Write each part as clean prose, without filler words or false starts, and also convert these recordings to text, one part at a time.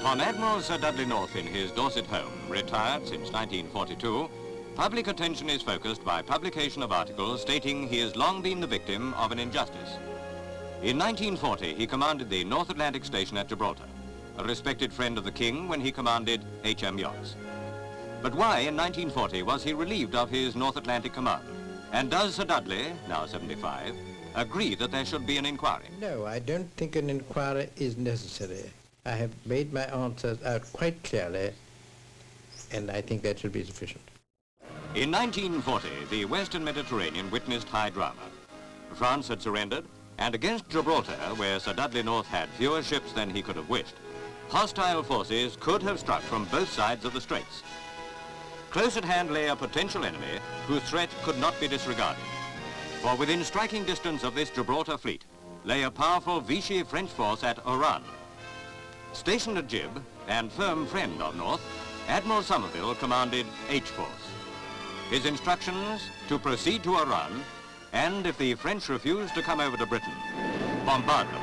Upon Admiral Sir Dudley North in his Dorset home, retired since 1942, public attention is focused by publication of articles stating he has long been the victim of an injustice. In 1940, he commanded the North Atlantic Station at Gibraltar, a respected friend of the King when he commanded HM yachts. But why in 1940 was he relieved of his North Atlantic command? And does Sir Dudley, now 75, agree that there should be an inquiry? No, I don't think an inquiry is necessary. I have made my answers out quite clearly, and I think that should be sufficient. In 1940, the Western Mediterranean witnessed high drama. France had surrendered, and against Gibraltar, where Sir Dudley North had fewer ships than he could have wished, hostile forces could have struck from both sides of the straits. Close at hand lay a potential enemy whose threat could not be disregarded. For within striking distance of this Gibraltar fleet lay a powerful Vichy French force at Oran. Stationed at Gib, and firm friend of North, Admiral Somerville commanded H-Force. His instructions to proceed to Oran, and if the French refused to come over to Britain, bombard them.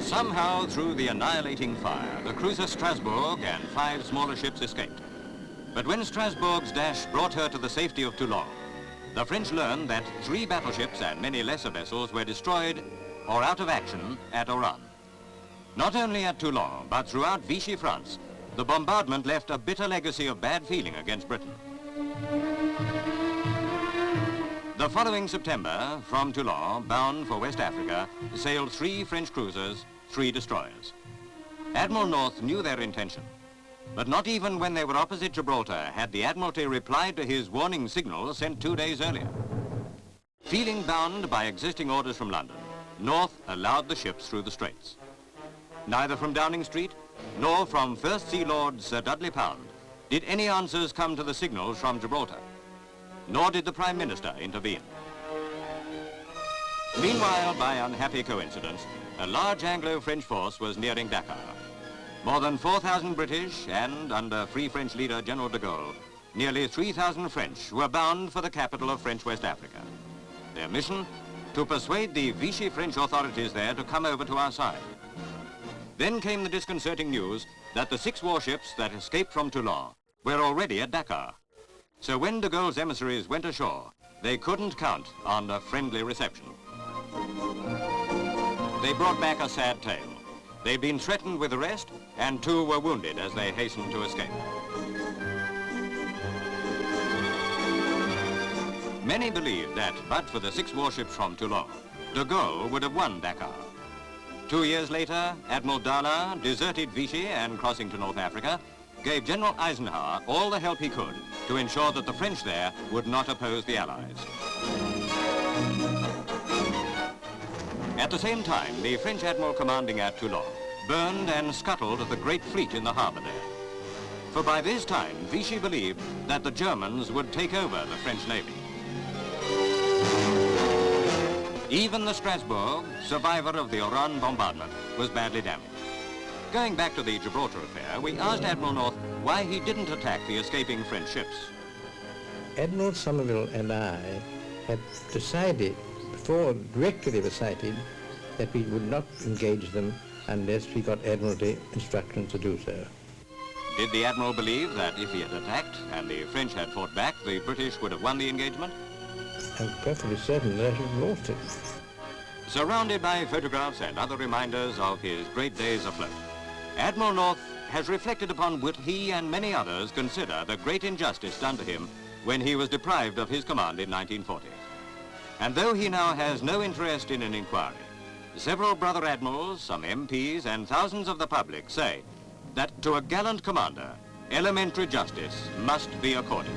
Somehow, through the annihilating fire, the cruiser Strasbourg and 5 smaller ships escaped. But when Strasbourg's dash brought her to the safety of Toulon, the French learned that 3 battleships and many lesser vessels were destroyed or out of action at Oran. Not only at Toulon, but throughout Vichy France, the bombardment left a bitter legacy of bad feeling against Britain. The following September, from Toulon, bound for West Africa, sailed 3 French cruisers, 3 destroyers. Admiral North knew their intention, but not even when they were opposite Gibraltar had the Admiralty replied to his warning signal sent 2 days earlier. Feeling bound by existing orders from London, North allowed the ships through the straits. Neither from Downing Street, nor from First Sea Lord Sir Dudley Pound did any answers come to the signals from Gibraltar, nor did the Prime Minister intervene. Meanwhile, by unhappy coincidence, a large Anglo-French force was nearing Dakar. More than 4,000 British and, under Free French leader General de Gaulle, nearly 3,000 French were bound for the capital of French West Africa. Their mission? To persuade the Vichy French authorities there to come over to our side. Then came the disconcerting news that the 6 warships that escaped from Toulon were already at Dakar. So when de Gaulle's emissaries went ashore, they couldn't count on a friendly reception. They brought back a sad tale. They'd been threatened with arrest, and 2 were wounded as they hastened to escape. Many believed that, but for the 6 warships from Toulon, de Gaulle would have won Dakar. 2 years later, Admiral Darlan deserted Vichy and, crossing to North Africa, gave General Eisenhower all the help he could to ensure that the French there would not oppose the Allies. At the same time, the French admiral commanding at Toulon burned and scuttled the great fleet in the harbour there. For by this time, Vichy believed that the Germans would take over the French Navy. Even the Strasbourg, survivor of the Oran bombardment, was badly damaged. Going back to the Gibraltar affair, we asked Admiral North why he didn't attack the escaping French ships. Admiral Somerville and I had decided, before directly they were sighted, that we would not engage them unless we got Admiralty instructions to do so. Did the Admiral believe that if he had attacked and the French had fought back, the British would have won the engagement? I'm perfectly certain that I should have lost it. Surrounded by photographs and other reminders of his great days afloat, Admiral North has reflected upon what he and many others consider the great injustice done to him when he was deprived of his command in 1940. And though he now has no interest in an inquiry, several brother admirals, some MPs, and thousands of the public say that to a gallant commander, elementary justice must be accorded.